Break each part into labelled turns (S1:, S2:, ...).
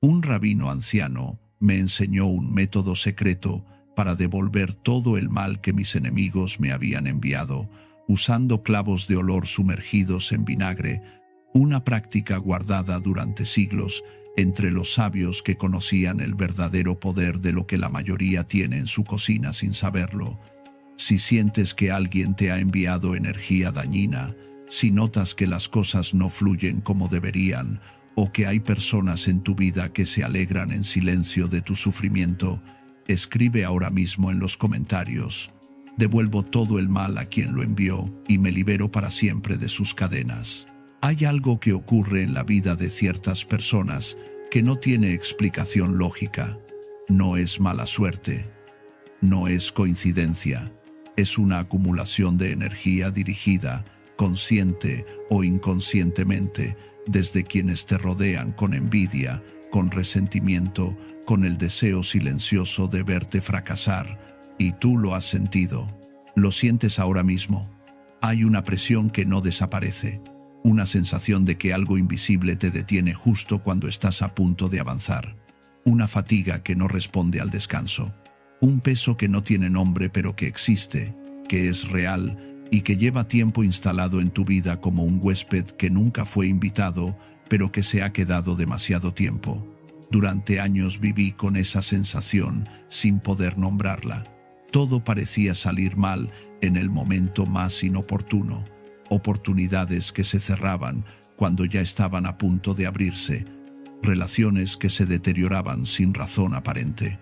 S1: Un rabino anciano me enseñó un método secreto para devolver todo el mal que mis enemigos me habían enviado, usando clavos de olor sumergidos en vinagre, una práctica guardada durante siglos entre los sabios que conocían el verdadero poder de lo que la mayoría tiene en su cocina sin saberlo. Si sientes que alguien te ha enviado energía dañina, si notas que las cosas no fluyen como deberían, o que hay personas en tu vida que se alegran en silencio de tu sufrimiento, escribe ahora mismo en los comentarios: devuelvo todo el mal a quien lo envió y me libero para siempre de sus cadenas. Hay algo que ocurre en la vida de ciertas personas que no tiene explicación lógica. No es mala suerte, no es coincidencia, es una acumulación de energía dirigida, consciente o inconscientemente, desde quienes te rodean con envidia, con resentimiento, con el deseo silencioso de verte fracasar, y tú lo has sentido. Lo sientes ahora mismo. Hay una presión que no desaparece, una sensación de que algo invisible te detiene justo cuando estás a punto de avanzar, una fatiga que no responde al descanso, un peso que no tiene nombre pero que existe, que es real y que lleva tiempo instalado en tu vida como un huésped que nunca fue invitado, pero que se ha quedado demasiado tiempo. Durante años viví con esa sensación sin poder nombrarla. Todo parecía salir mal en el momento más inoportuno. Oportunidades que se cerraban cuando ya estaban a punto de abrirse. Relaciones que se deterioraban sin razón aparente.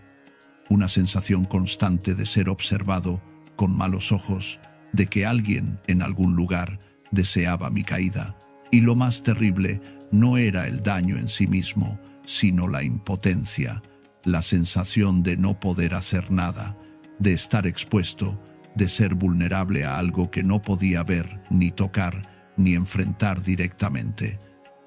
S1: Una sensación constante de ser observado con malos ojos, de que alguien en algún lugar deseaba mi caída. Y lo más terrible no era el daño en sí mismo, sino la impotencia, la sensación de no poder hacer nada, de estar expuesto, de ser vulnerable a algo que no podía ver, ni tocar, ni enfrentar directamente.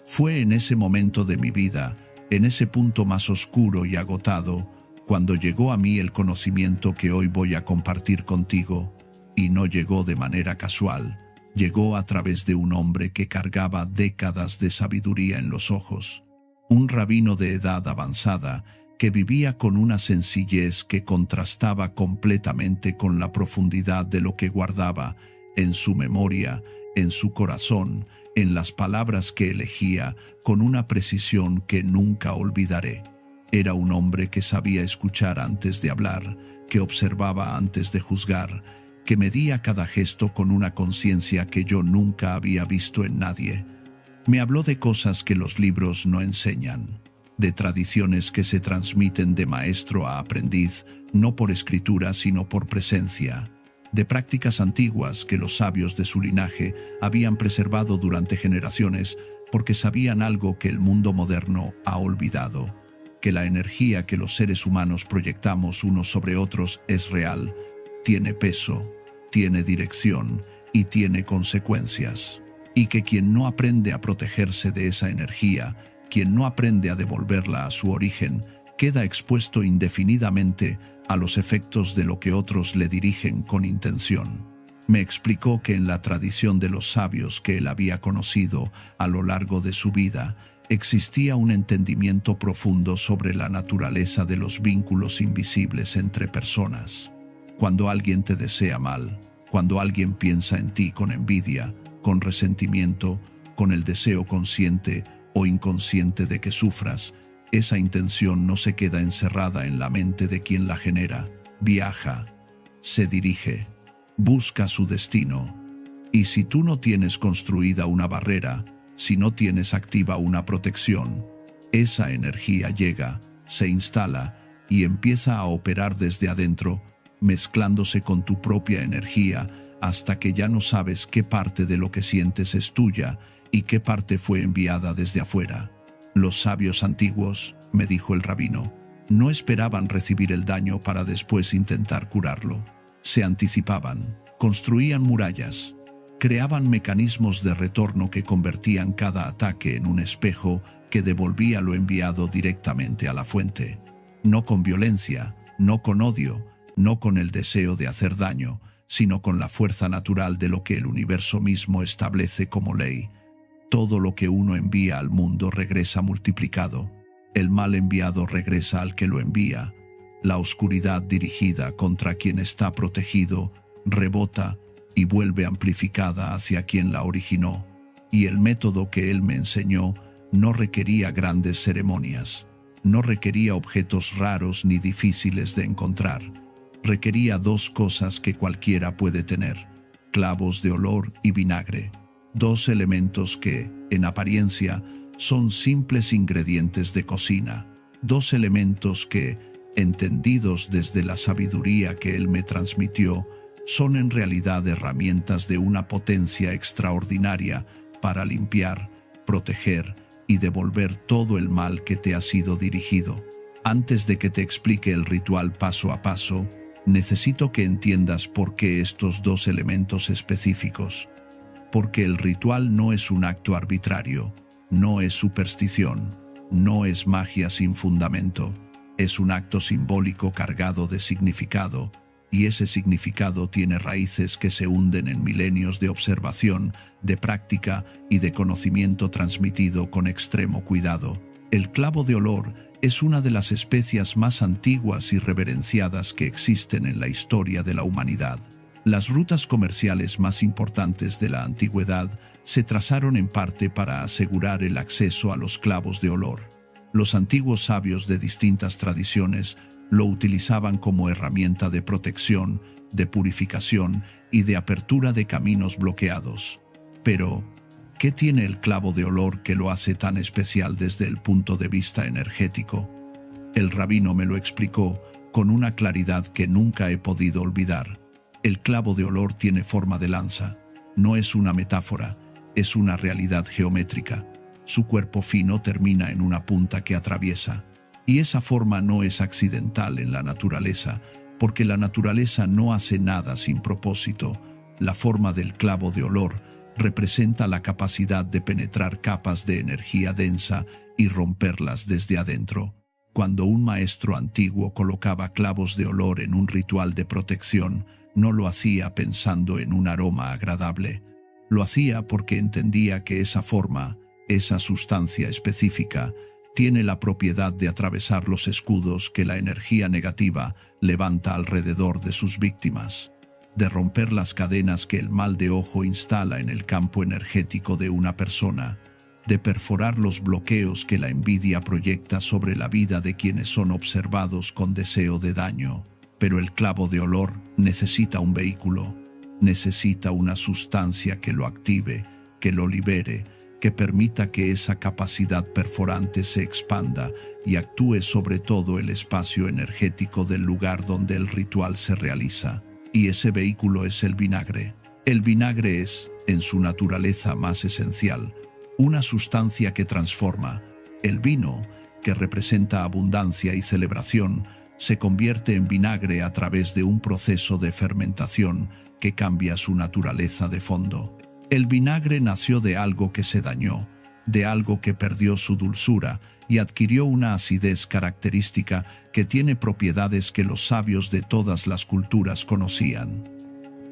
S1: Fue en ese momento de mi vida, en ese punto más oscuro y agotado, cuando llegó a mí el conocimiento que hoy voy a compartir contigo, y no llegó de manera casual, llegó a través de un hombre que cargaba décadas de sabiduría en los ojos, un rabino de edad avanzada, que vivía con una sencillez que contrastaba completamente con la profundidad de lo que guardaba en su memoria, en su corazón, en las palabras que elegía, con una precisión que nunca olvidaré. Era un hombre que sabía escuchar antes de hablar, que observaba antes de juzgar, que medía cada gesto con una conciencia que yo nunca había visto en nadie. Me habló de cosas que los libros no enseñan, de tradiciones que se transmiten de maestro a aprendiz, no por escritura sino por presencia, de prácticas antiguas que los sabios de su linaje habían preservado durante generaciones porque sabían algo que el mundo moderno ha olvidado, que la energía que los seres humanos proyectamos unos sobre otros es real, tiene peso, tiene dirección y tiene consecuencias, y que quien no aprende a protegerse de esa energía, quien no aprende a devolverla a su origen, queda expuesto indefinidamente a los efectos de lo que otros le dirigen con intención. Me explicó que en la tradición de los sabios que él había conocido a lo largo de su vida, existía un entendimiento profundo sobre la naturaleza de los vínculos invisibles entre personas. Cuando alguien te desea mal, cuando alguien piensa en ti con envidia, con resentimiento, con el deseo consciente o inconsciente de que sufras, esa intención no se queda encerrada en la mente de quien la genera, viaja, se dirige, busca su destino. Y si tú no tienes construida una barrera, si no tienes activa una protección, esa energía llega, se instala y empieza a operar desde adentro, mezclándose con tu propia energía hasta que ya no sabes qué parte de lo que sientes es tuya y qué parte fue enviada desde afuera. Los sabios antiguos, me dijo el rabino, no esperaban recibir el daño para después intentar curarlo. Se anticipaban, construían murallas, creaban mecanismos de retorno que convertían cada ataque en un espejo que devolvía lo enviado directamente a la fuente. No con violencia, no con odio, no con el deseo de hacer daño, sino con la fuerza natural de lo que el universo mismo establece como ley. Todo lo que uno envía al mundo regresa multiplicado. El mal enviado regresa al que lo envía. La oscuridad dirigida contra quien está protegido rebota y vuelve amplificada hacia quien la originó. Y el método que él me enseñó no requería grandes ceremonias, no requería objetos raros ni difíciles de encontrar. Requería dos cosas que cualquiera puede tener: clavos de olor y vinagre, dos elementos que, en apariencia, son simples ingredientes de cocina, dos elementos que, entendidos desde la sabiduría que él me transmitió, son en realidad herramientas de una potencia extraordinaria para limpiar, proteger y devolver todo el mal que te ha sido dirigido. Antes de que te explique el ritual paso a paso, necesito que entiendas por qué estos dos elementos específicos. Porque el ritual no es un acto arbitrario, no es superstición, no es magia sin fundamento. Es un acto simbólico cargado de significado, y ese significado tiene raíces que se hunden en milenios de observación, de práctica y de conocimiento transmitido con extremo cuidado. El clavo de olor es una de las especias más antiguas y reverenciadas que existen en la historia de la humanidad. Las rutas comerciales más importantes de la antigüedad se trazaron en parte para asegurar el acceso a los clavos de olor. Los antiguos sabios de distintas tradiciones lo utilizaban como herramienta de protección, de purificación y de apertura de caminos bloqueados. Pero, ¿qué tiene el clavo de olor que lo hace tan especial desde el punto de vista energético? El rabino me lo explicó con una claridad que nunca he podido olvidar. El clavo de olor tiene forma de lanza. No es una metáfora, es una realidad geométrica. Su cuerpo fino termina en una punta que atraviesa. Y esa forma no es accidental en la naturaleza, porque la naturaleza no hace nada sin propósito. La forma del clavo de olor representa la capacidad de penetrar capas de energía densa y romperlas desde adentro. Cuando un maestro antiguo colocaba clavos de olor en un ritual de protección, no lo hacía pensando en un aroma agradable. Lo hacía porque entendía que esa forma, esa sustancia específica, tiene la propiedad de atravesar los escudos que la energía negativa levanta alrededor de sus víctimas, de romper las cadenas que el mal de ojo instala en el campo energético de una persona, de perforar los bloqueos que la envidia proyecta sobre la vida de quienes son observados con deseo de daño. Pero el clavo de olor necesita un vehículo, necesita una sustancia que lo active, que lo libere, que permita que esa capacidad perforante se expanda y actúe sobre todo el espacio energético del lugar donde el ritual se realiza. Y ese vehículo es el vinagre. El vinagre es, en su naturaleza más esencial, una sustancia que transforma. El vino, que representa abundancia y celebración, se convierte en vinagre a través de un proceso de fermentación que cambia su naturaleza de fondo. El vinagre nació de algo que se dañó, de algo que perdió su dulzura y adquirió una acidez característica que tiene propiedades que los sabios de todas las culturas conocían.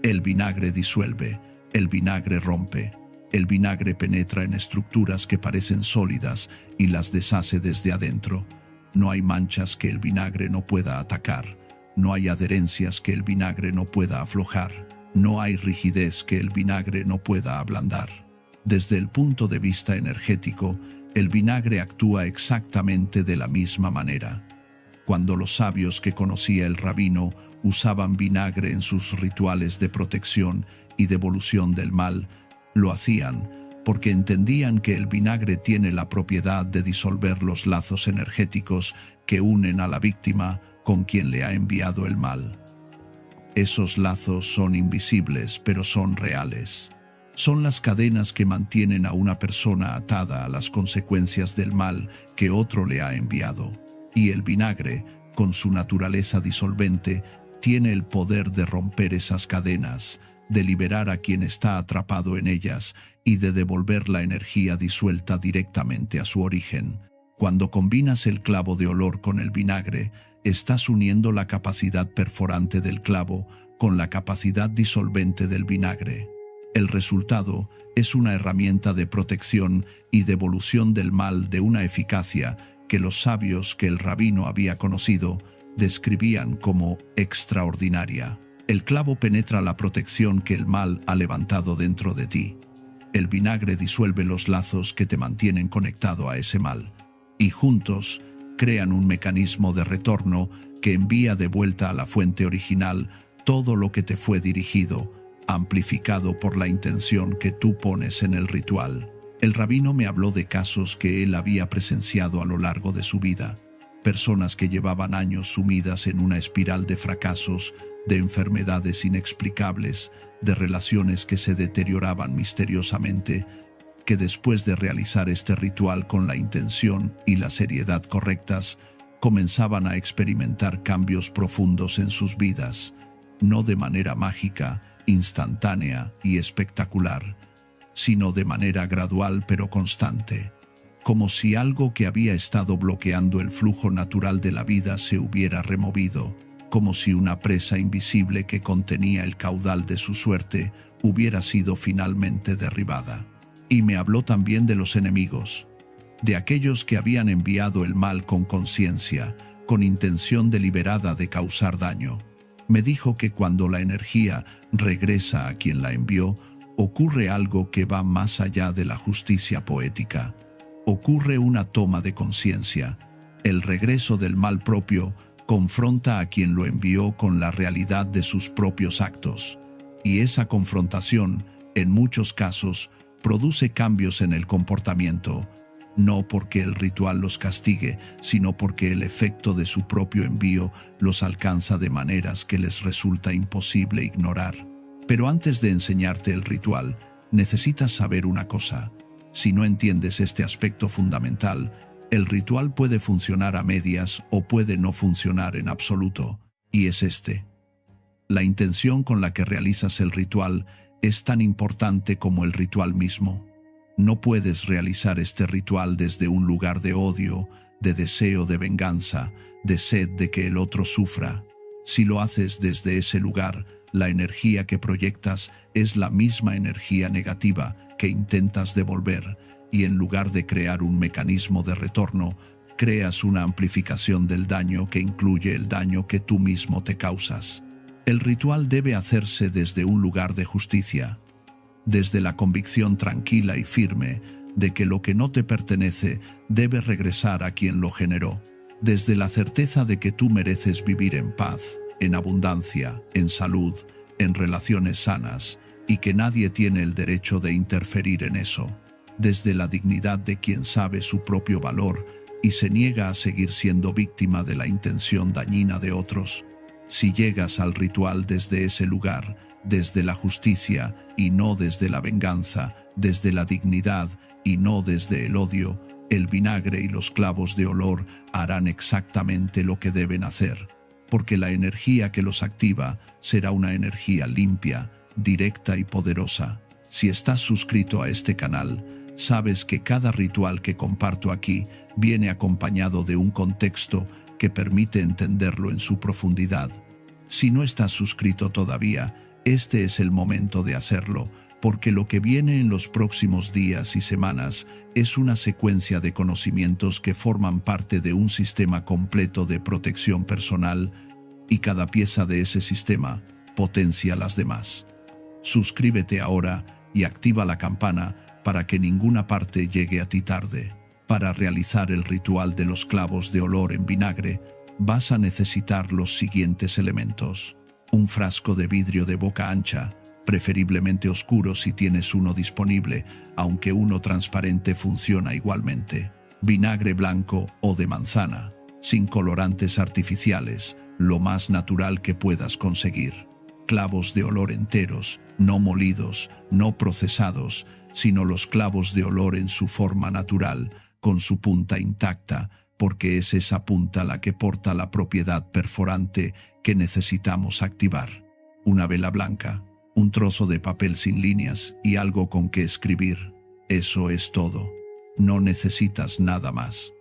S1: El vinagre disuelve, el vinagre rompe, el vinagre penetra en estructuras que parecen sólidas y las deshace desde adentro. No hay manchas que el vinagre no pueda atacar, no hay adherencias que el vinagre no pueda aflojar, no hay rigidez que el vinagre no pueda ablandar. Desde el punto de vista energético, el vinagre actúa exactamente de la misma manera. Cuando los sabios que conocía el rabino usaban vinagre en sus rituales de protección y devolución del mal, lo hacían porque entendían que el vinagre tiene la propiedad de disolver los lazos energéticos que unen a la víctima con quien le ha enviado el mal. Esos lazos son invisibles, pero son reales. Son las cadenas que mantienen a una persona atada a las consecuencias del mal que otro le ha enviado. Y el vinagre, con su naturaleza disolvente, tiene el poder de romper esas cadenas, de liberar a quien está atrapado en ellas y de devolver la energía disuelta directamente a su origen. Cuando combinas el clavo de olor con el vinagre, estás uniendo la capacidad perforante del clavo con la capacidad disolvente del vinagre. El resultado es una herramienta de protección y devolución del mal de una eficacia que los sabios que el rabino había conocido describían como extraordinaria. El clavo penetra la protección que el mal ha levantado dentro de ti. El vinagre disuelve los lazos que te mantienen conectado a ese mal, y juntos crean un mecanismo de retorno que envía de vuelta a la fuente original todo lo que te fue dirigido, amplificado por la intención que tú pones en el ritual. El rabino me habló de casos que él había presenciado a lo largo de su vida, personas que llevaban años sumidas en una espiral de fracasos, de enfermedades inexplicables, de relaciones que se deterioraban misteriosamente, que después de realizar este ritual con la intención y la seriedad correctas, comenzaban a experimentar cambios profundos en sus vidas, no de manera mágica, instantánea y espectacular, sino de manera gradual pero constante, como si algo que había estado bloqueando el flujo natural de la vida se hubiera removido, como si una presa invisible que contenía el caudal de su suerte hubiera sido finalmente derribada. Y me habló también de los enemigos, de aquellos que habían enviado el mal con conciencia, con intención deliberada de causar daño. Me dijo que cuando la energía regresa a quien la envió, ocurre algo que va más allá de la justicia poética. Ocurre una toma de conciencia. El regreso del mal propio confronta a quien lo envió con la realidad de sus propios actos. Y esa confrontación, en muchos casos, produce cambios en el comportamiento, no porque el ritual los castigue, sino porque el efecto de su propio envío los alcanza de maneras que les resulta imposible ignorar. Pero antes de enseñarte el ritual, necesitas saber una cosa. Si no entiendes este aspecto fundamental, el ritual puede funcionar a medias o puede no funcionar en absoluto, y es este. La intención con la que realizas el ritual es tan importante como el ritual mismo. No puedes realizar este ritual desde un lugar de odio, de deseo de venganza, de sed de que el otro sufra. Si lo haces desde ese lugar, la energía que proyectas es la misma energía negativa que intentas devolver, y en lugar de crear un mecanismo de retorno, creas una amplificación del daño que incluye el daño que tú mismo te causas. El ritual debe hacerse desde un lugar de justicia, desde la convicción tranquila y firme de que lo que no te pertenece debe regresar a quien lo generó, desde la certeza de que tú mereces vivir en paz, en abundancia, en salud, en relaciones sanas, y que nadie tiene el derecho de interferir en eso, desde la dignidad de quien sabe su propio valor y se niega a seguir siendo víctima de la intención dañina de otros. Si llegas al ritual desde ese lugar, desde la justicia y no desde la venganza, desde la dignidad y no desde el odio, el vinagre y los clavos de olor harán exactamente lo que deben hacer, porque la energía que los activa será una energía limpia, directa y poderosa. Si estás suscrito a este canal, sabes que cada ritual que comparto aquí viene acompañado de un contexto que permite entenderlo en su profundidad. Si no estás suscrito todavía, este es el momento de hacerlo, porque lo que viene en los próximos días y semanas es una secuencia de conocimientos que forman parte de un sistema completo de protección personal, y cada pieza de ese sistema potencia las demás. Suscríbete ahora y activa la campana para que ninguna parte llegue a ti tarde. Para realizar el ritual de los clavos de olor en vinagre, vas a necesitar los siguientes elementos: un frasco de vidrio de boca ancha, preferiblemente oscuro si tienes uno disponible, aunque uno transparente funciona igualmente; vinagre blanco o de manzana, sin colorantes artificiales, lo más natural que puedas conseguir; clavos de olor enteros, no molidos, no procesados, sino los clavos de olor en su forma natural, con su punta intacta, porque es esa punta la que porta la propiedad perforante que necesitamos activar; una vela blanca, un trozo de papel sin líneas y algo con que escribir. Eso es todo. No necesitas nada más.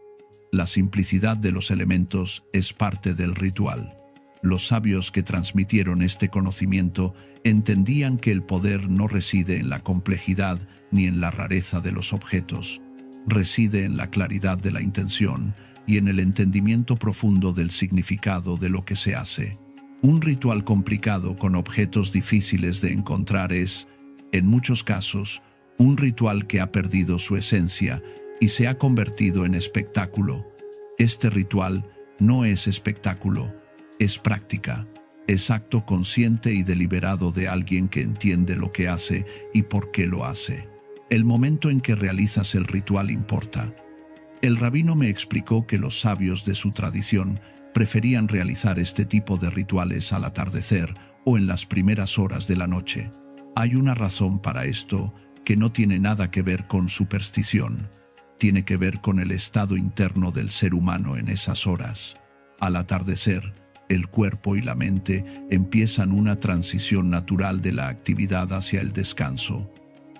S1: La simplicidad de los elementos es parte del ritual. Los sabios que transmitieron este conocimiento entendían que el poder no reside en la complejidad ni en la rareza de los objetos. Reside en la claridad de la intención, y en el entendimiento profundo del significado de lo que se hace. Un ritual complicado con objetos difíciles de encontrar es, en muchos casos, un ritual que ha perdido su esencia y se ha convertido en espectáculo. Este ritual no es espectáculo, es práctica, es acto consciente y deliberado de alguien que entiende lo que hace y por qué lo hace. El momento en que realizas el ritual importa. El rabino me explicó que los sabios de su tradición preferían realizar este tipo de rituales al atardecer o en las primeras horas de la noche. Hay una razón para esto que no tiene nada que ver con superstición. Tiene que ver con el estado interno del ser humano en esas horas. Al atardecer, el cuerpo y la mente empiezan una transición natural de la actividad hacia el descanso.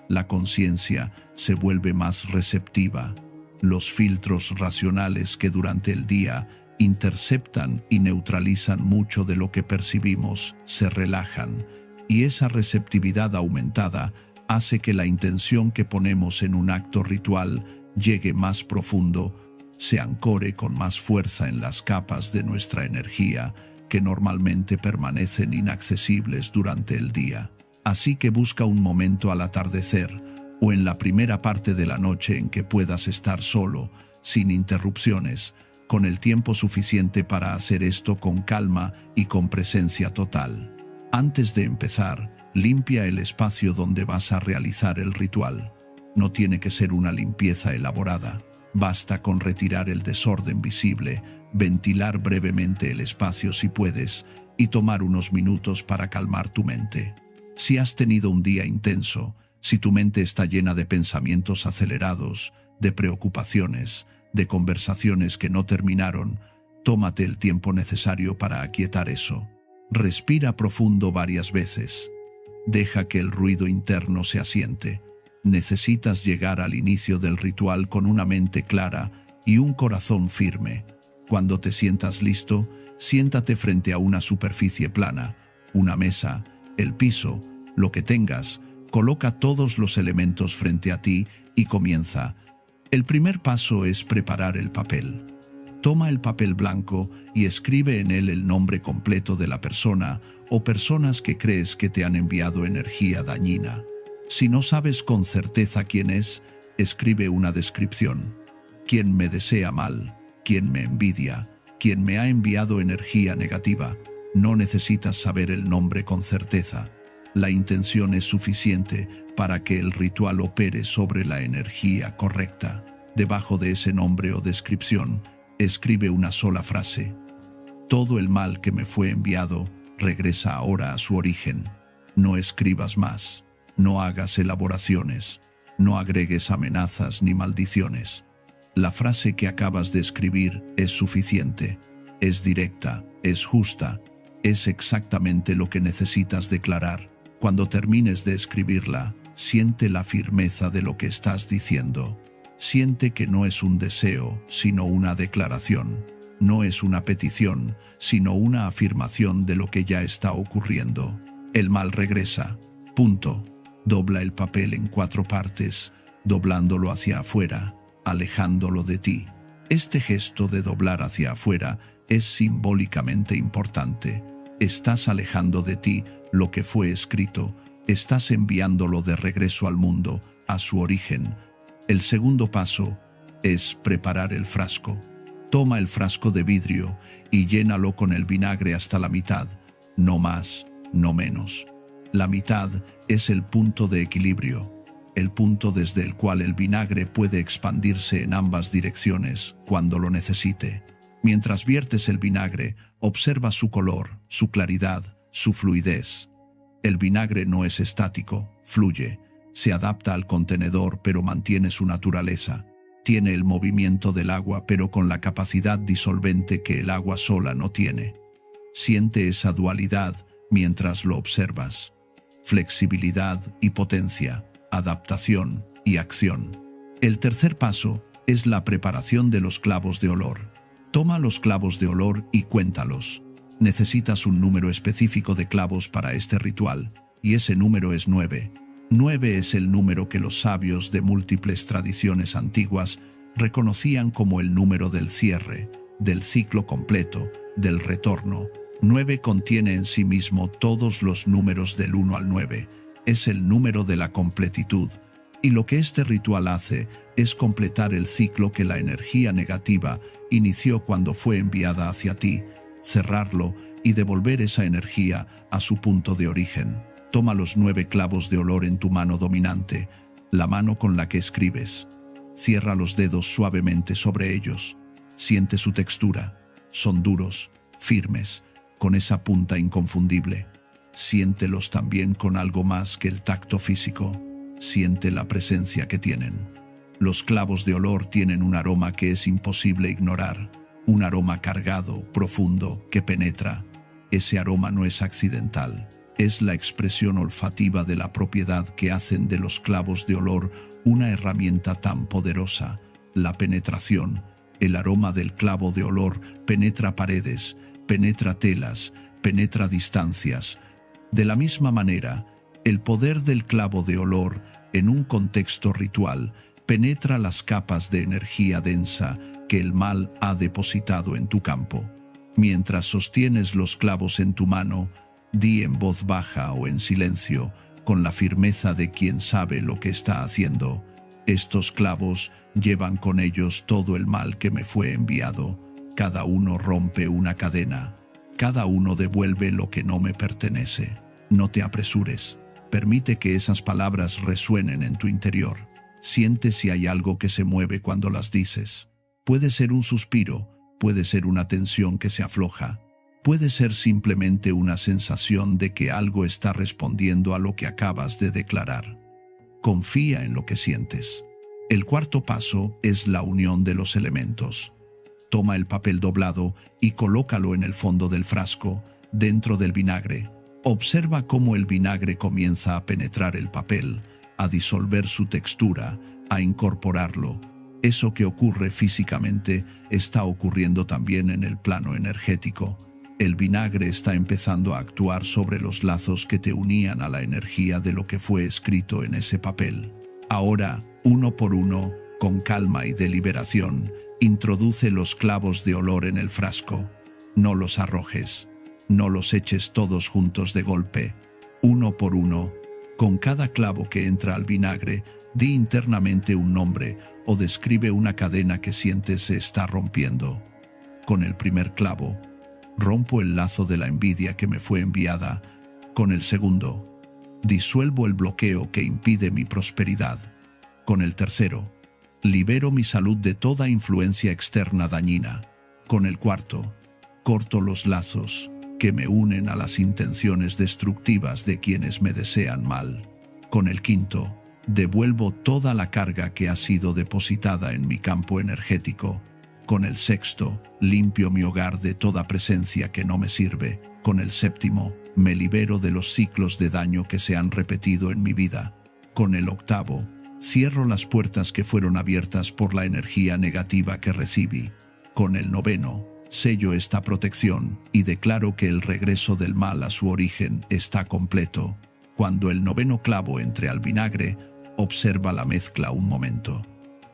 S1: La conciencia se vuelve más receptiva. Los filtros racionales que durante el día interceptan y neutralizan mucho de lo que percibimos se relajan, y esa receptividad aumentada hace que la intención que ponemos en un acto ritual llegue más profundo, se ancore con más fuerza en las capas de nuestra energía que normalmente permanecen inaccesibles durante el día. Así que busca un momento al atardecer o en la primera parte de la noche en que puedas estar solo, sin interrupciones, con el tiempo suficiente para hacer esto con calma y con presencia total. Antes de empezar, limpia el espacio donde vas a realizar el ritual. No tiene que ser una limpieza elaborada. Basta con retirar el desorden visible, ventilar brevemente el espacio si puedes y tomar unos minutos para calmar tu mente. Si has tenido un día intenso, si tu mente está llena de pensamientos acelerados, de preocupaciones, de conversaciones que no terminaron, tómate el tiempo necesario para aquietar eso. Respira profundo varias veces. Deja que el ruido interno se asiente. Necesitas llegar al inicio del ritual con una mente clara y un corazón firme. Cuando te sientas listo, siéntate frente a una superficie plana, una mesa, el piso, lo que tengas. Coloca todos los elementos frente a ti y comienza. El primer paso es preparar el papel. Toma el papel blanco y escribe en él el nombre completo de la persona o personas que crees que te han enviado energía dañina. Si no sabes con certeza quién es, escribe una descripción. ¿Quién me desea mal? ¿Quién me envidia? ¿Quién me ha enviado energía negativa? No necesitas saber el nombre con certeza. La intención es suficiente para que el ritual opere sobre la energía correcta. Debajo de ese nombre o descripción, escribe una sola frase. Todo el mal que me fue enviado regresa ahora a su origen. No escribas más. No hagas elaboraciones. No agregues amenazas ni maldiciones. La frase que acabas de escribir es suficiente. Es directa, es justa. Es exactamente lo que necesitas declarar. Cuando termines de escribirla, siente la firmeza de lo que estás diciendo. Siente que no es un deseo, sino una declaración. No es una petición, sino una afirmación de lo que ya está ocurriendo. El mal regresa. Punto. Dobla el papel en 4 partes, doblándolo hacia afuera, alejándolo de ti. Este gesto de doblar hacia afuera es simbólicamente importante. Estás alejando de ti lo que fue escrito, estás enviándolo de regreso al mundo, a su origen. El segundo paso es preparar el frasco. Toma el frasco de vidrio y llénalo con el vinagre hasta la mitad, no más, no menos. La mitad es el punto de equilibrio, el punto desde el cual el vinagre puede expandirse en ambas direcciones cuando lo necesite. Mientras viertes el vinagre, observa su color, su claridad, su fluidez. El vinagre no es estático, fluye, se adapta al contenedor pero mantiene su naturaleza. Tiene el movimiento del agua pero con la capacidad disolvente que el agua sola no tiene. Siente esa dualidad mientras lo observas. Flexibilidad y potencia, adaptación y acción. El tercer paso es la preparación de los clavos de olor. Toma los clavos de olor y cuéntalos. Necesitas un número específico de clavos para este ritual, y ese número es 9. 9 es el número que los sabios de múltiples tradiciones antiguas reconocían como el número del cierre, del ciclo completo, del retorno. 9 contiene en sí mismo todos los números del 1 al 9, es el número de la completitud, y lo que este ritual hace es completar el ciclo que la energía negativa inició cuando fue enviada hacia ti, cerrarlo y devolver esa energía a su punto de origen. Toma los 9 clavos de olor en tu mano dominante, la mano con la que escribes. Cierra los dedos suavemente sobre ellos. Siente su textura. Son duros, firmes, con esa punta inconfundible. Siéntelos también con algo más que el tacto físico. Siente la presencia que tienen. Los clavos de olor tienen un aroma que es imposible ignorar. Un aroma cargado, profundo, que penetra. Ese aroma no es accidental. Es la expresión olfativa de la propiedad que hacen de los clavos de olor una herramienta tan poderosa. La penetración. El aroma del clavo de olor penetra paredes, penetra telas, penetra distancias. De la misma manera, el poder del clavo de olor en un contexto ritual penetra las capas de energía densa que el mal ha depositado en tu campo. Mientras sostienes los clavos en tu mano, di en voz baja o en silencio, con la firmeza de quien sabe lo que está haciendo: estos clavos llevan con ellos todo el mal que me fue enviado. Cada uno rompe una cadena. Cada uno devuelve lo que no me pertenece. No te apresures. Permite que esas palabras resuenen en tu interior. Siente si hay algo que se mueve cuando las dices. Puede ser un suspiro, puede ser una tensión que se afloja. Puede ser simplemente una sensación de que algo está respondiendo a lo que acabas de declarar. Confía en lo que sientes. El cuarto paso es la unión de los elementos. Toma el papel doblado y colócalo en el fondo del frasco, dentro del vinagre. Observa cómo el vinagre comienza a penetrar el papel, a disolver su textura, a incorporarlo. Eso que ocurre físicamente está ocurriendo también en el plano energético. El vinagre está empezando a actuar sobre los lazos que te unían a la energía de lo que fue escrito en ese papel. Ahora, uno por uno, con calma y deliberación, introduce los clavos de olor en el frasco. No los arrojes. No los eches todos juntos de golpe. Uno por uno, con cada clavo que entra al vinagre, di internamente un nombre o describe una cadena que sientes se está rompiendo. Con el primer clavo, rompo el lazo de la envidia que me fue enviada. Con el segundo, disuelvo el bloqueo que impide mi prosperidad. Con el tercero, libero mi salud de toda influencia externa dañina. Con el cuarto, corto los lazos que me unen a las intenciones destructivas de quienes me desean mal. Con el quinto, devuelvo toda la carga que ha sido depositada en mi campo energético. Con el sexto, limpio mi hogar de toda presencia que no me sirve. Con el séptimo, me libero de los ciclos de daño que se han repetido en mi vida. Con el octavo, cierro las puertas que fueron abiertas por la energía negativa que recibí. Con el noveno, sello esta protección y declaro que el regreso del mal a su origen está completo. Cuando el noveno clavo entre al vinagre, observa la mezcla un momento.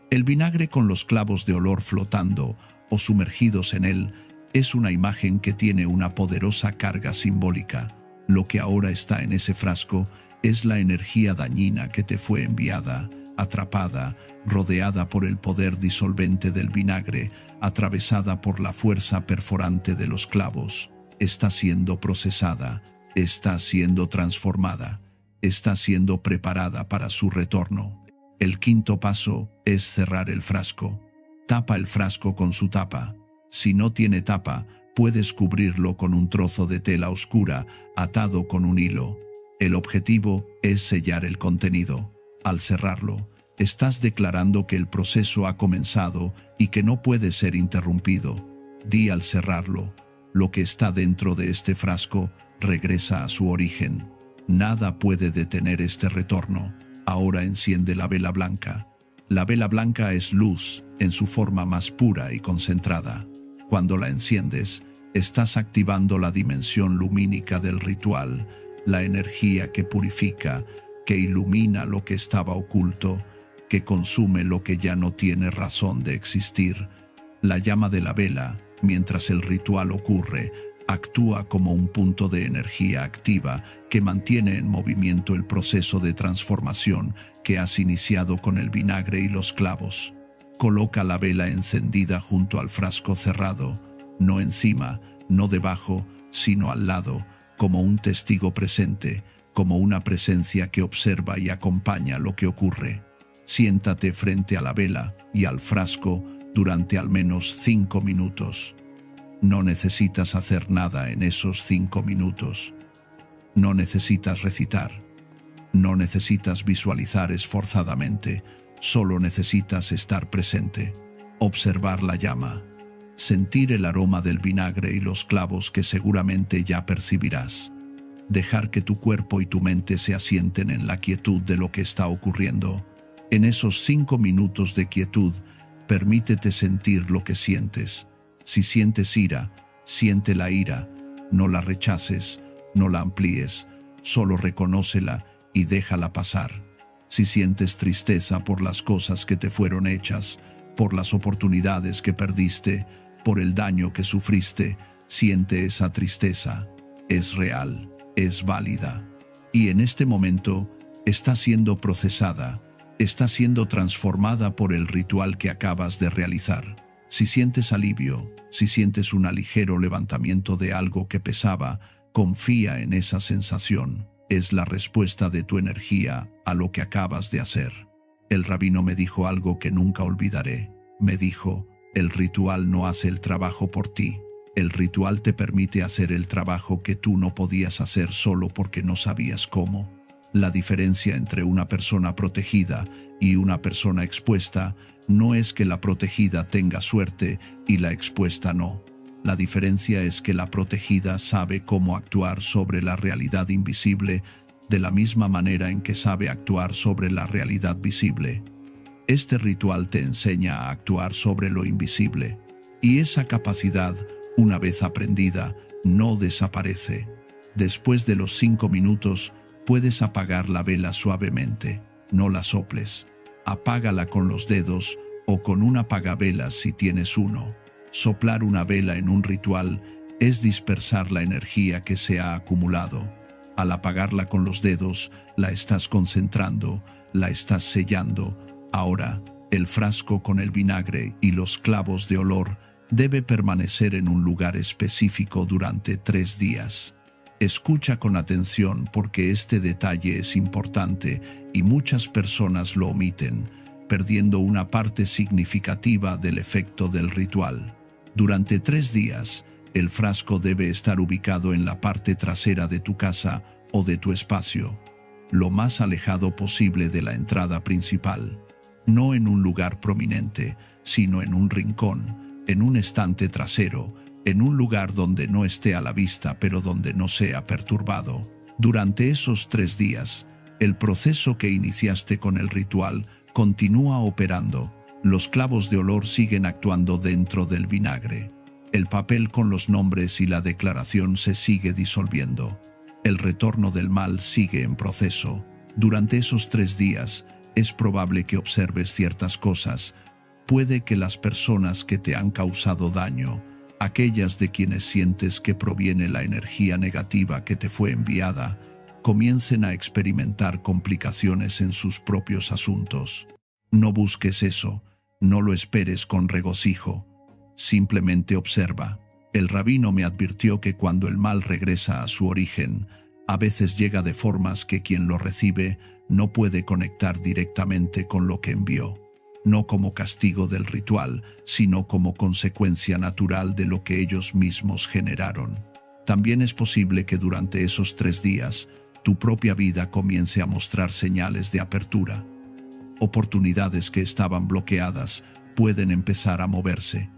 S1: El vinagre con los clavos de olor flotando o sumergidos en él es una imagen que tiene una poderosa carga simbólica. Lo que ahora está en ese frasco es la energía dañina que te fue enviada, atrapada, rodeada por el poder disolvente del vinagre, atravesada por la fuerza perforante de los clavos. Está siendo procesada, está siendo transformada, está siendo preparada para su retorno. El quinto paso es cerrar el frasco. Tapa el frasco con su tapa. Si no tiene tapa, puedes cubrirlo con un trozo de tela oscura atado con un hilo. El objetivo es sellar el contenido. Al cerrarlo, estás declarando que el proceso ha comenzado y que no puede ser interrumpido. Di al cerrarlo: lo que está dentro de este frasco regresa a su origen. Nada puede detener este retorno. Ahora enciende la vela blanca. La vela blanca es luz en su forma más pura y concentrada. Cuando la enciendes, estás activando la dimensión lumínica del ritual, la energía que purifica, que ilumina lo que estaba oculto. que consume lo que ya no tiene razón de existir. La llama de la vela, mientras el ritual ocurre, actúa como un punto de energía activa que mantiene en movimiento el proceso de transformación que has iniciado con el vinagre y los clavos. Coloca la vela encendida junto al frasco cerrado, no encima, no debajo, sino al lado, como un testigo presente, como una presencia que observa y acompaña lo que ocurre. Siéntate frente a la vela y al frasco durante al menos 5 minutos. No necesitas hacer nada en esos 5 minutos. No necesitas recitar. No necesitas visualizar esforzadamente. Solo necesitas estar presente. Observar la llama. Sentir el aroma del vinagre y los clavos que seguramente ya percibirás. Dejar que tu cuerpo y tu mente se asienten en la quietud de lo que está ocurriendo. En esos 5 minutos de quietud, permítete sentir lo que sientes. Si sientes ira, siente la ira, no la rechaces, no la amplíes, solo reconócela y déjala pasar. Si sientes tristeza por las cosas que te fueron hechas, por las oportunidades que perdiste, por el daño que sufriste, siente esa tristeza. Es real, es válida. Y en este momento está siendo procesada, está siendo transformada por el ritual que acabas de realizar. Si sientes alivio, si sientes un ligero levantamiento de algo que pesaba, confía en esa sensación. Es la respuesta de tu energía a lo que acabas de hacer. El rabino me dijo algo que nunca olvidaré. Me dijo, el ritual no hace el trabajo por ti. El ritual te permite hacer el trabajo que tú no podías hacer solo porque no sabías cómo. La diferencia entre una persona protegida y una persona expuesta no es que la protegida tenga suerte y la expuesta no. La diferencia es que la protegida sabe cómo actuar sobre la realidad invisible de la misma manera en que sabe actuar sobre la realidad visible. Este ritual te enseña a actuar sobre lo invisible, y esa capacidad, una vez aprendida, no desaparece. Después de los 5 minutos, puedes apagar la vela suavemente, no la soples. Apágala con los dedos o con un apagavelas si tienes uno. Soplar una vela en un ritual es dispersar la energía que se ha acumulado. Al apagarla con los dedos, la estás concentrando, la estás sellando. Ahora, el frasco con el vinagre y los clavos de olor debe permanecer en un lugar específico durante 3 días. Escucha con atención porque este detalle es importante y muchas personas lo omiten, perdiendo una parte significativa del efecto del ritual. Durante 3 días, el frasco debe estar ubicado en la parte trasera de tu casa o de tu espacio, lo más alejado posible de la entrada principal. No en un lugar prominente, sino en un rincón, en un estante trasero, en un lugar donde no esté a la vista pero donde no sea perturbado. Durante esos 3 días, el proceso que iniciaste con el ritual continúa operando. Los clavos de olor siguen actuando dentro del vinagre. El papel con los nombres y la declaración se sigue disolviendo. El retorno del mal sigue en proceso. Durante esos 3 días, es probable que observes ciertas cosas. Puede que las personas que te han causado daño, aquellas de quienes sientes que proviene la energía negativa que te fue enviada, comiencen a experimentar complicaciones en sus propios asuntos. No busques eso, no lo esperes con regocijo. Simplemente observa. El rabino me advirtió que cuando el mal regresa a su origen, a veces llega de formas que quien lo recibe no puede conectar directamente con lo que envió. No como castigo del ritual, sino como consecuencia natural de lo que ellos mismos generaron. También es posible que durante esos 3 días, tu propia vida comience a mostrar señales de apertura. Oportunidades que estaban bloqueadas pueden empezar a moverse.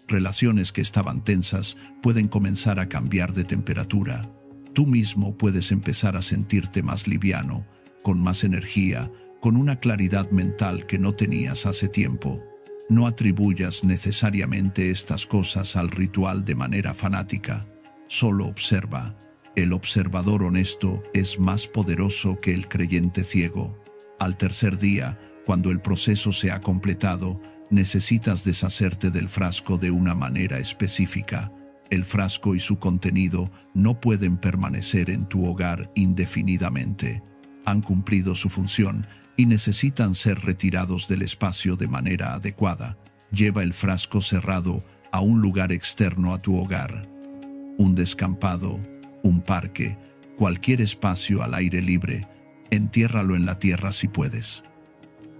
S1: Relaciones que estaban tensas pueden comenzar a cambiar de temperatura. Tú mismo puedes empezar a sentirte más liviano, con más energía, con una claridad mental que no tenías hace tiempo. No atribuyas necesariamente estas cosas al ritual de manera fanática. Solo observa. El observador honesto es más poderoso que el creyente ciego. Al tercer día, Cuando el proceso se ha completado, necesitas deshacerte del frasco de una manera específica. El frasco y su contenido no pueden permanecer en tu hogar indefinidamente. Han cumplido su función y necesitan ser retirados del espacio de manera adecuada. Lleva el frasco cerrado a un lugar externo a tu hogar. Un descampado, un parque, cualquier espacio al aire libre. Entiérralo en la tierra si puedes.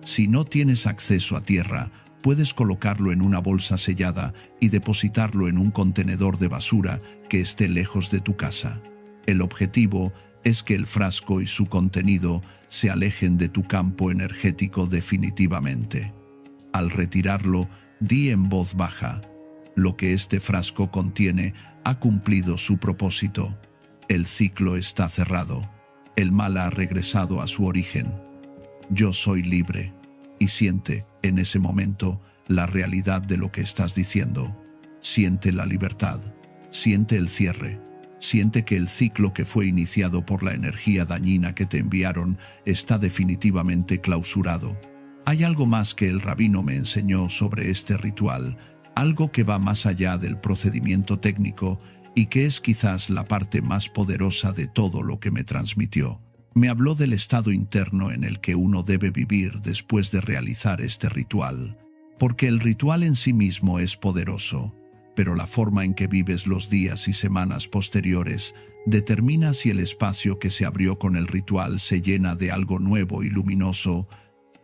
S1: Si no tienes acceso a tierra, puedes colocarlo en una bolsa sellada y depositarlo en un contenedor de basura que esté lejos de tu casa. El objetivo es que el frasco y su contenido se alejen de tu campo energético definitivamente. Al retirarlo, di en voz baja: lo que este frasco contiene ha cumplido su propósito. El ciclo está cerrado. El mal ha regresado a su origen. Yo soy libre. Y siente, en ese momento, la realidad de lo que estás diciendo. Siente la libertad. Siente el cierre. Siente que el ciclo que fue iniciado por la energía dañina que te enviaron está definitivamente clausurado. Hay algo más que el rabino me enseñó sobre este ritual, algo que va más allá del procedimiento técnico y que es quizás la parte más poderosa de todo lo que me transmitió. Me habló del estado interno en el que uno debe vivir después de realizar este ritual, porque el ritual en sí mismo es poderoso, pero la forma en que vives los días y semanas posteriores determina si el espacio que se abrió con el ritual se llena de algo nuevo y luminoso,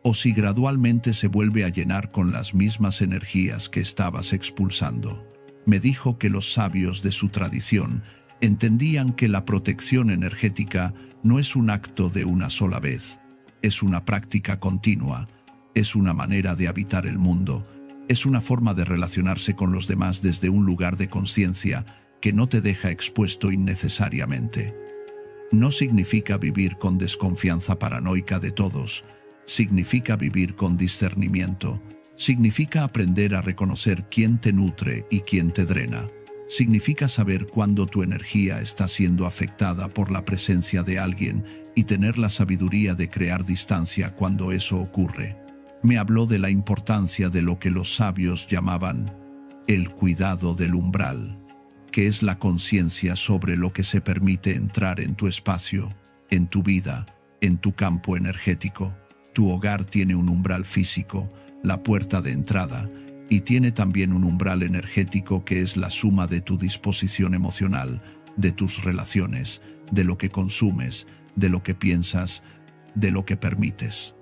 S1: o si gradualmente se vuelve a llenar con las mismas energías que estabas expulsando. Me dijo que los sabios de su tradición entendían que la protección energética no es un acto de una sola vez, es una práctica continua, es una manera de habitar el mundo, es una forma de relacionarse con los demás desde un lugar de conciencia que no te deja expuesto innecesariamente. No significa vivir con desconfianza paranoica de todos, significa vivir con discernimiento, significa aprender a reconocer quién te nutre y quién te drena. Significa saber cuándo tu energía está siendo afectada por la presencia de alguien y tener la sabiduría de crear distancia cuando eso ocurre. Me habló de la importancia de lo que los sabios llamaban el cuidado del umbral, que es la conciencia sobre lo que se permite entrar en tu espacio, en tu vida, en tu campo energético. Tu hogar tiene un umbral físico, la puerta de entrada, y tiene también un umbral energético que es la suma de tu disposición emocional, de tus relaciones, de lo que consumes, de lo que piensas, de lo que permites.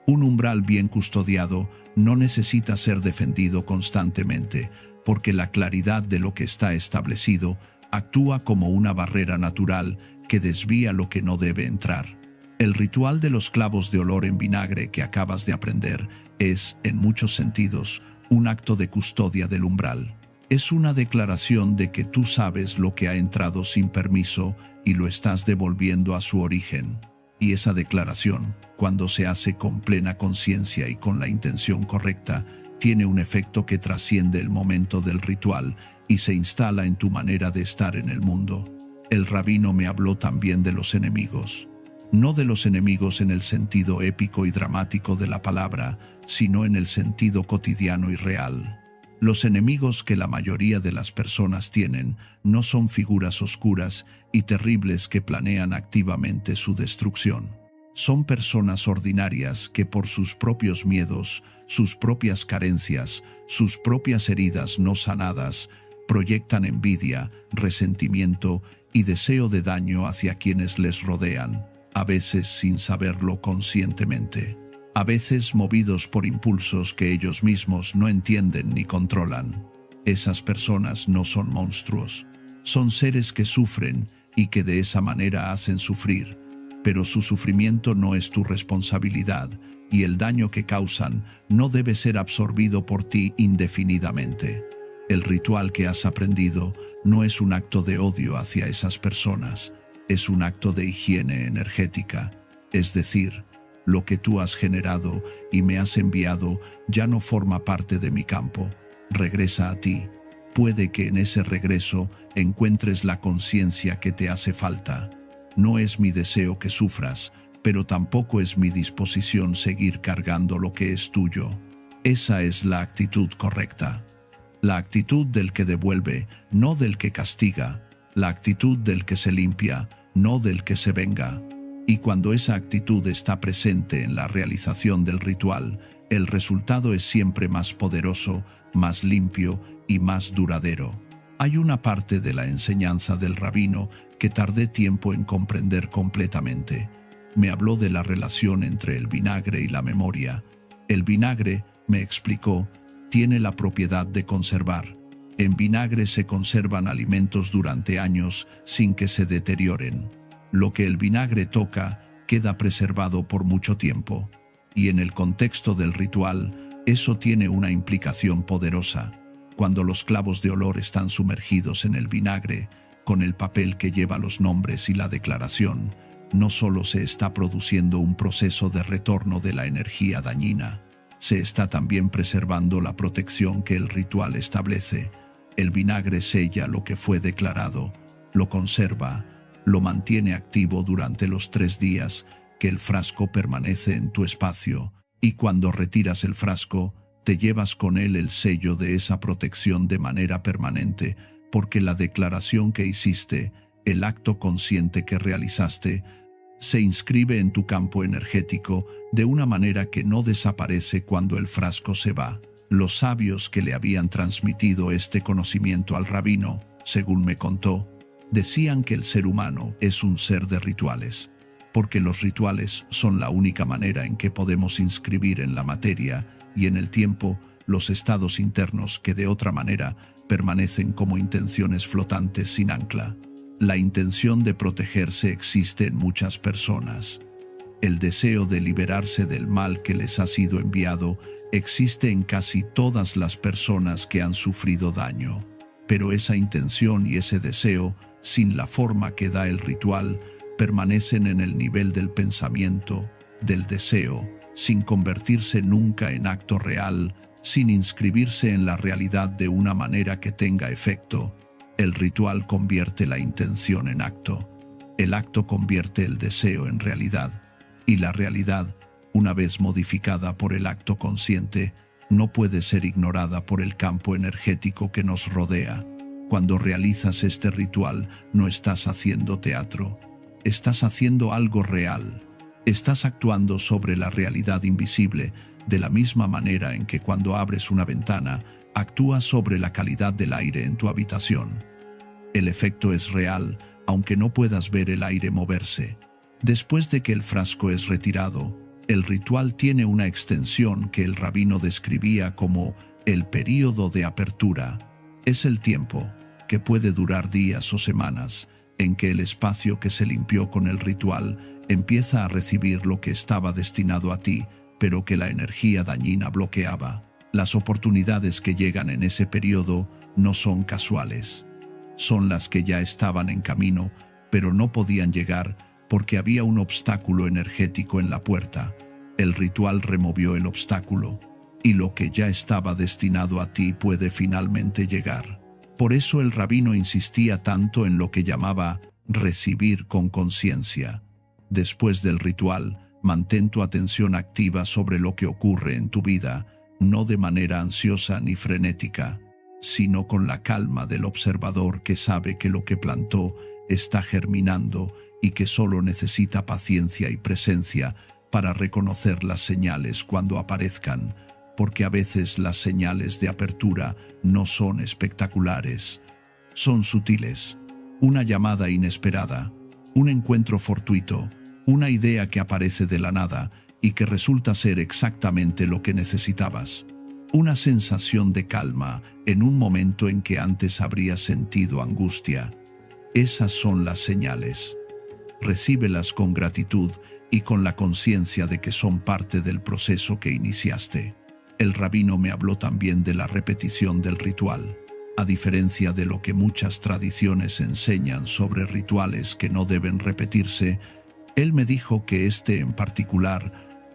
S1: Un umbral bien custodiado no necesita ser defendido constantemente, porque la claridad de lo que está establecido actúa como una barrera natural que desvía lo que no debe entrar. El ritual de los clavos de olor en vinagre que acabas de aprender es, en muchos sentidos, un acto de custodia del umbral. Es una declaración de que tú sabes lo que ha entrado sin permiso y lo estás devolviendo a su origen. Y esa declaración, cuando se hace con plena conciencia y con la intención correcta, tiene un efecto que trasciende el momento del ritual y se instala en tu manera de estar en el mundo. El rabino me habló también de los enemigos. No de los enemigos en el sentido épico y dramático de la palabra, sino en el sentido cotidiano y real. Los enemigos que la mayoría de las personas tienen no son figuras oscuras y terribles que planean activamente su destrucción. Son personas ordinarias que por sus propios miedos, sus propias carencias, sus propias heridas no sanadas, proyectan envidia, resentimiento y deseo de daño hacia quienes les rodean, a veces sin saberlo conscientemente, a veces movidos por impulsos que ellos mismos no entienden ni controlan. Esas personas no son monstruos, son seres que sufren y que de esa manera hacen sufrir, pero su sufrimiento no es tu responsabilidad y el daño que causan no debe ser absorbido por ti indefinidamente. El ritual que has aprendido no es un acto de odio hacia esas personas, es un acto de higiene energética, es decir, lo que tú has generado y me has enviado ya no forma parte de mi campo, regresa a ti. Puede que en ese regreso encuentres la conciencia que te hace falta. No es mi deseo que sufras, pero tampoco es mi disposición seguir cargando lo que es tuyo. Esa es la actitud correcta. La actitud del que devuelve, no del que castiga. La actitud del que se limpia, no del que se venga. Y cuando esa actitud está presente en la realización del ritual, el resultado es siempre más poderoso, más limpio y más duradero. Hay una parte de la enseñanza del rabino que tardé tiempo en comprender completamente. Me habló de la relación entre el vinagre y la memoria. El vinagre, me explicó, tiene la propiedad de conservar. En vinagre se conservan alimentos durante años sin que se deterioren. Lo que el vinagre toca queda preservado por mucho tiempo. Y en el contexto del ritual, eso tiene una implicación poderosa. Cuando los clavos de olor están sumergidos en el vinagre, con el papel que lleva los nombres y la declaración, no solo se está produciendo un proceso de retorno de la energía dañina, se está también preservando la protección que el ritual establece. El vinagre sella lo que fue declarado, lo conserva, lo mantiene activo durante los 3 días que el frasco permanece en tu espacio, y cuando retiras el frasco, te llevas con él el sello de esa protección de manera permanente, porque la declaración que hiciste, el acto consciente que realizaste, se inscribe en tu campo energético de una manera que no desaparece cuando el frasco se va. Los sabios que le habían transmitido este conocimiento al rabino, según me contó, decían que el ser humano es un ser de rituales, porque los rituales son la única manera en que podemos inscribir en la materia y en el tiempo los estados internos que de otra manera permanecen como intenciones flotantes sin ancla. La intención de protegerse existe en muchas personas. El deseo de liberarse del mal que les ha sido enviado existe en casi todas las personas que han sufrido daño. Pero esa intención y ese deseo, sin la forma que da el ritual, permanecen en el nivel del pensamiento, del deseo, sin convertirse nunca en acto real, sin inscribirse en la realidad de una manera que tenga efecto. El ritual convierte la intención en acto. El acto convierte el deseo en realidad. Y la realidad, una vez modificada por el acto consciente, no puede ser ignorada por el campo energético que nos rodea. Cuando realizas este ritual, no estás haciendo teatro. Estás haciendo algo real. Estás actuando sobre la realidad invisible, de la misma manera en que cuando abres una ventana, actúas sobre la calidad del aire en tu habitación. El efecto es real, aunque no puedas ver el aire moverse. Después de que el frasco es retirado, el ritual tiene una extensión que el rabino describía como el período de apertura. Es el tiempo, que puede durar días o semanas, en que el espacio que se limpió con el ritual empieza a recibir lo que estaba destinado a ti, pero que la energía dañina bloqueaba. Las oportunidades que llegan en ese periodo no son casuales. Son las que ya estaban en camino, pero no podían llegar porque había un obstáculo energético en la puerta. El ritual removió el obstáculo, y lo que ya estaba destinado a ti puede finalmente llegar. Por eso el rabino insistía tanto en lo que llamaba recibir con conciencia. Después del ritual, mantén tu atención activa sobre lo que ocurre en tu vida, no de manera ansiosa ni frenética, sino con la calma del observador que sabe que lo que plantó está germinando y que solo necesita paciencia y presencia para reconocer las señales cuando aparezcan, porque a veces las señales de apertura no son espectaculares, son sutiles, una llamada inesperada, un encuentro fortuito, una idea que aparece de la nada y que resulta ser exactamente lo que necesitabas. Una sensación de calma en un momento en que antes habrías sentido angustia. Esas son las señales. Recíbelas con gratitud y con la conciencia de que son parte del proceso que iniciaste. El rabino me habló también de la repetición del ritual. A diferencia de lo que muchas tradiciones enseñan sobre rituales que no deben repetirse, él me dijo que este en particular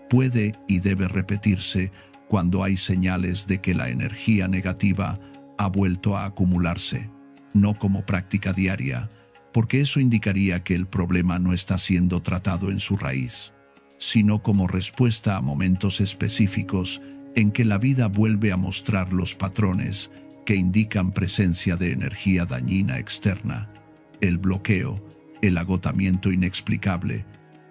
S1: puede y debe repetirse cuando hay señales de que la energía negativa ha vuelto a acumularse, no como práctica diaria, porque eso indicaría que el problema no está siendo tratado en su raíz. sino como respuesta a momentos específicos en que la vida vuelve a mostrar los patrones que indican presencia de energía dañina externa, el bloqueo, el agotamiento inexplicable,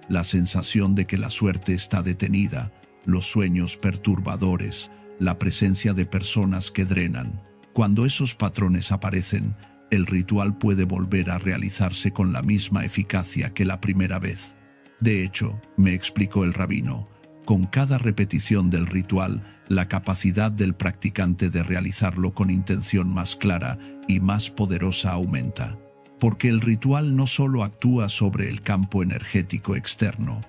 S1: la sensación de que la suerte está detenida, los sueños perturbadores, la presencia de personas que drenan. Cuando esos patrones aparecen, el ritual puede volver a realizarse con la misma eficacia que la primera vez. De hecho, me explicó el rabino, con cada repetición del ritual, la capacidad del practicante de realizarlo con intención más clara y más poderosa aumenta. Porque el ritual no solo actúa sobre el campo energético externo,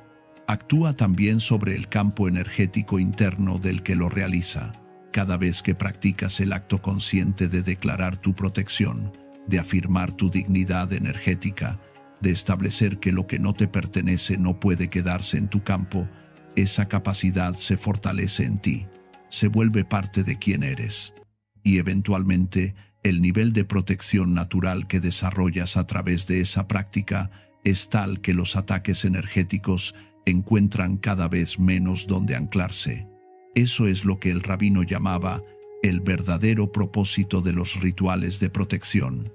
S1: actúa también sobre el campo energético interno del que lo realiza. Cada vez que practicas el acto consciente de declarar tu protección, de afirmar tu dignidad energética, de establecer que lo que no te pertenece no puede quedarse en tu campo, esa capacidad se fortalece en ti, se vuelve parte de quien eres. Y eventualmente, el nivel de protección natural que desarrollas a través de esa práctica es tal que los ataques energéticos encuentran cada vez menos donde anclarse. Eso es lo que el rabino llamaba el verdadero propósito de los rituales de protección.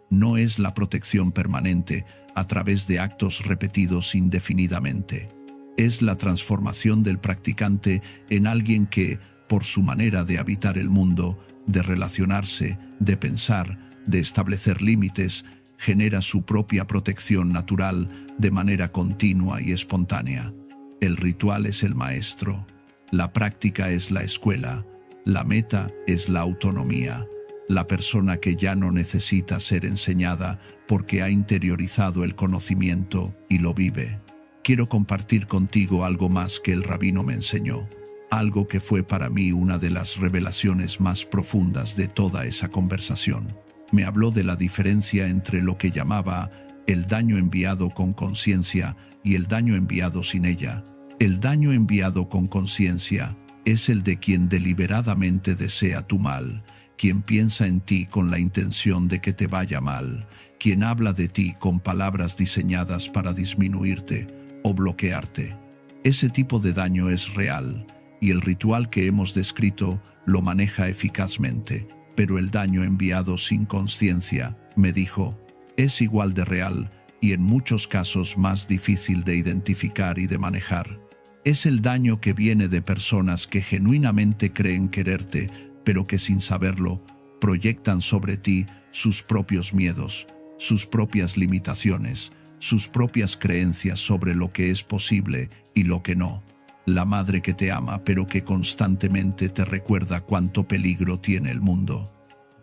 S1: No es la protección permanente a través de actos repetidos indefinidamente. Es la transformación del practicante en alguien que, por su manera de habitar el mundo, de relacionarse, de pensar, de establecer límites, genera su propia protección natural de manera continua y espontánea. El ritual es el maestro, la práctica es la escuela, la meta es la autonomía, la persona que ya no necesita ser enseñada porque ha interiorizado el conocimiento y lo vive. Quiero compartir contigo algo más que el rabino me enseñó, algo que fue para mí una de las revelaciones más profundas de toda esa conversación. Me habló de la diferencia entre lo que llamaba el daño enviado con conciencia y el daño enviado sin ella. El daño enviado con conciencia es el de quien deliberadamente desea tu mal, quien piensa en ti con la intención de que te vaya mal, quien habla de ti con palabras diseñadas para disminuirte o bloquearte. Ese tipo de daño es real, y el ritual que hemos descrito lo maneja eficazmente, pero el daño enviado sin conciencia, me dijo, es igual de real y en muchos casos más difícil de identificar y de manejar. Es el daño que viene de personas que genuinamente creen quererte, pero que sin saberlo, proyectan sobre ti sus propios miedos, sus propias limitaciones, sus propias creencias sobre lo que es posible y lo que no. La madre que te ama pero que constantemente te recuerda cuánto peligro tiene el mundo.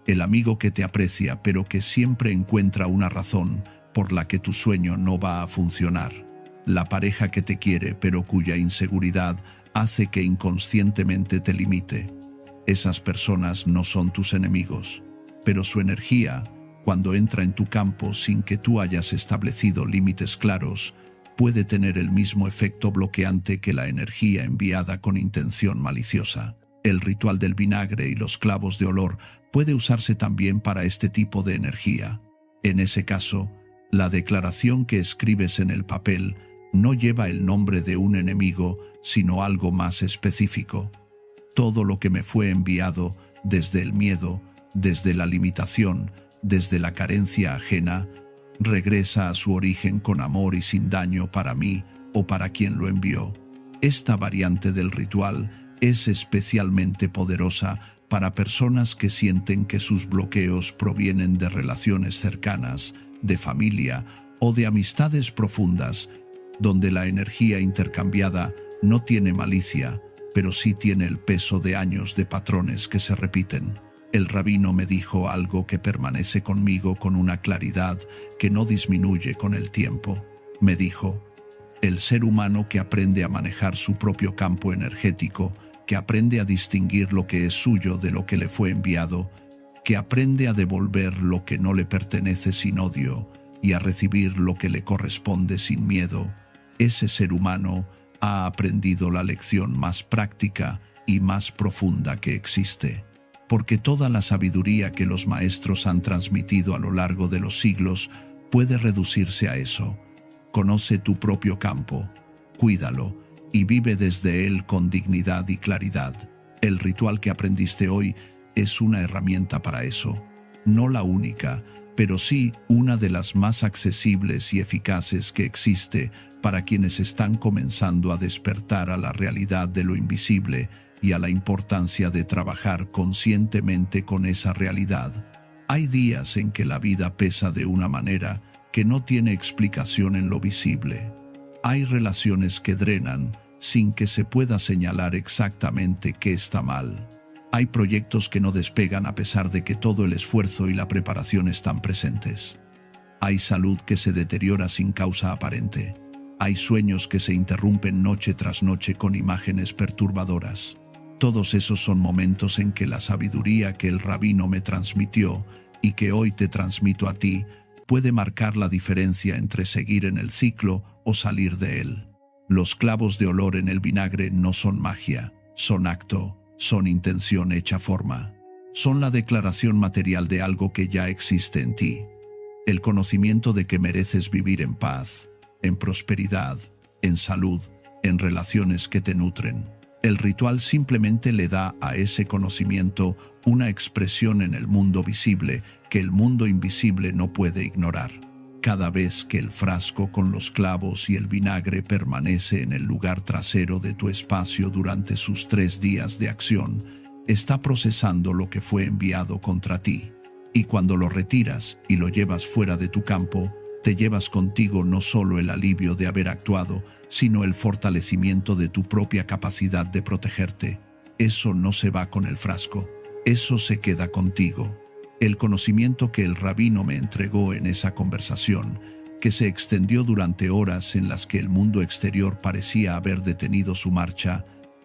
S1: El amigo que te aprecia pero que siempre encuentra una razón por la que tu sueño no va a funcionar. La pareja que te quiere pero cuya inseguridad hace que inconscientemente te limite. Esas personas no son tus enemigos, pero su energía, cuando entra en tu campo sin que tú hayas establecido límites claros, puede tener el mismo efecto bloqueante que la energía enviada con intención maliciosa. El ritual del vinagre y los clavos de olor puede usarse también para este tipo de energía. En ese caso, la declaración que escribes en el papel no lleva el nombre de un enemigo, sino algo más específico. Todo lo que me fue enviado, desde el miedo, desde la limitación, desde la carencia ajena, regresa a su origen con amor y sin daño para mí o para quien lo envió. Esta variante del ritual es especialmente poderosa para personas que sienten que sus bloqueos provienen de relaciones cercanas, de familia o de amistades profundas, donde la energía intercambiada no tiene malicia, pero sí tiene el peso de años de patrones que se repiten. El rabino me dijo algo que permanece conmigo con una claridad que no disminuye con el tiempo. Me dijo, el ser humano que aprende a manejar su propio campo energético, que aprende a distinguir lo que es suyo de lo que le fue enviado, que aprende a devolver lo que no le pertenece sin odio y a recibir lo que le corresponde sin miedo, ese ser humano ha aprendido la lección más práctica y más profunda que existe. Porque toda la sabiduría que los maestros han transmitido a lo largo de los siglos puede reducirse a eso. Conoce tu propio campo, cuídalo y vive desde él con dignidad y claridad. El ritual que aprendiste hoy es una herramienta para eso. No la única, pero sí una de las más accesibles y eficaces que existe para quienes están comenzando a despertar a la realidad de lo invisible y a la importancia de trabajar conscientemente con esa realidad. Hay días en que la vida pesa de una manera que no tiene explicación en lo visible. Hay relaciones que drenan sin que se pueda señalar exactamente qué está mal. Hay proyectos que no despegan a pesar de que todo el esfuerzo y la preparación están presentes. Hay salud que se deteriora sin causa aparente. Hay sueños que se interrumpen noche tras noche con imágenes perturbadoras. Todos esos son momentos en que la sabiduría que el rabino me transmitió y que hoy te transmito a ti puede marcar la diferencia entre seguir en el ciclo o salir de él. Los clavos de olor en el vinagre no son magia, son acto, son intención hecha forma. Son la declaración material de algo que ya existe en ti. El conocimiento de que mereces vivir en paz, en prosperidad, en salud, en relaciones que te nutren. El ritual simplemente le da a ese conocimiento una expresión en el mundo visible que el mundo invisible no puede ignorar. Cada vez que el frasco con los clavos y el vinagre permanece en el lugar trasero de tu espacio durante sus 3 días de acción, está procesando lo que fue enviado contra ti. Y cuando lo retiras y lo llevas fuera de tu campo, te llevas contigo no solo el alivio de haber actuado, sino el fortalecimiento de tu propia capacidad de protegerte. Eso no se va con el frasco, eso se queda contigo. El conocimiento que el rabino me entregó en esa conversación, que se extendió durante horas en las que el mundo exterior parecía haber detenido su marcha,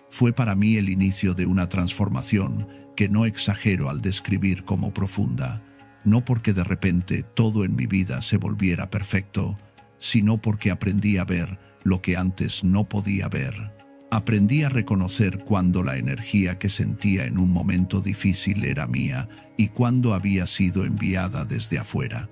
S1: fue para mí el inicio de una transformación que no exagero al describir como profunda. No porque de repente todo en mi vida se volviera perfecto, sino porque aprendí a ver lo que antes no podía ver. Aprendí a reconocer cuándo la energía que sentía en un momento difícil era mía y cuándo había sido enviada desde afuera.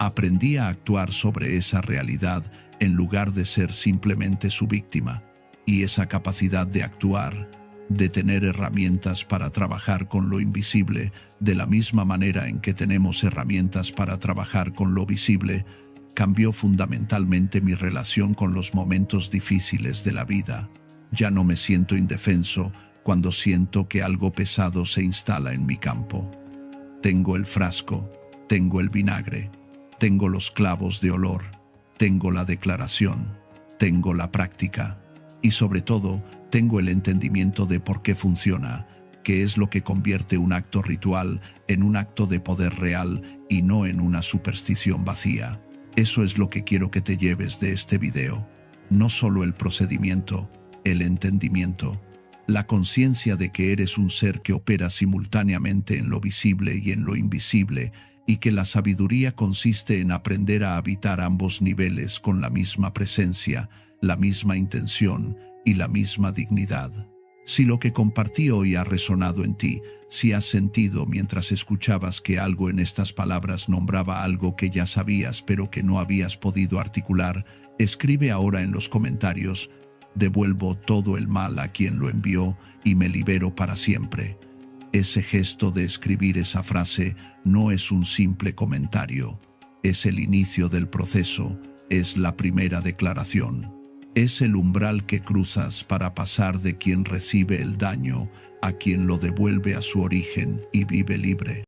S1: Aprendí a actuar sobre esa realidad en lugar de ser simplemente su víctima, y esa capacidad de actuar, de tener herramientas para trabajar con lo invisible, de la misma manera en que tenemos herramientas para trabajar con lo visible, cambió fundamentalmente mi relación con los momentos difíciles de la vida. Ya no me siento indefenso cuando siento que algo pesado se instala en mi campo. Tengo el frasco, tengo el vinagre, tengo los clavos de olor, tengo la declaración, tengo la práctica y sobre todo tengo el entendimiento de por qué funciona, que es lo que convierte un acto ritual en un acto de poder real y no en una superstición vacía. Eso es lo que quiero que te lleves de este video. No solo el procedimiento, el entendimiento, la conciencia de que eres un ser que opera simultáneamente en lo visible y en lo invisible, y que la sabiduría consiste en aprender a habitar ambos niveles con la misma presencia, la misma intención y la misma dignidad. Si lo que compartí hoy ha resonado en ti, si has sentido mientras escuchabas que algo en estas palabras nombraba algo que ya sabías pero que no habías podido articular, escribe ahora en los comentarios: devuelvo todo el mal a quien lo envió y me libero para siempre. Ese gesto de escribir esa frase no es un simple comentario, es el inicio del proceso, es la primera declaración. Es el umbral que cruzas para pasar de quien recibe el daño a quien lo devuelve a su origen y vive libre.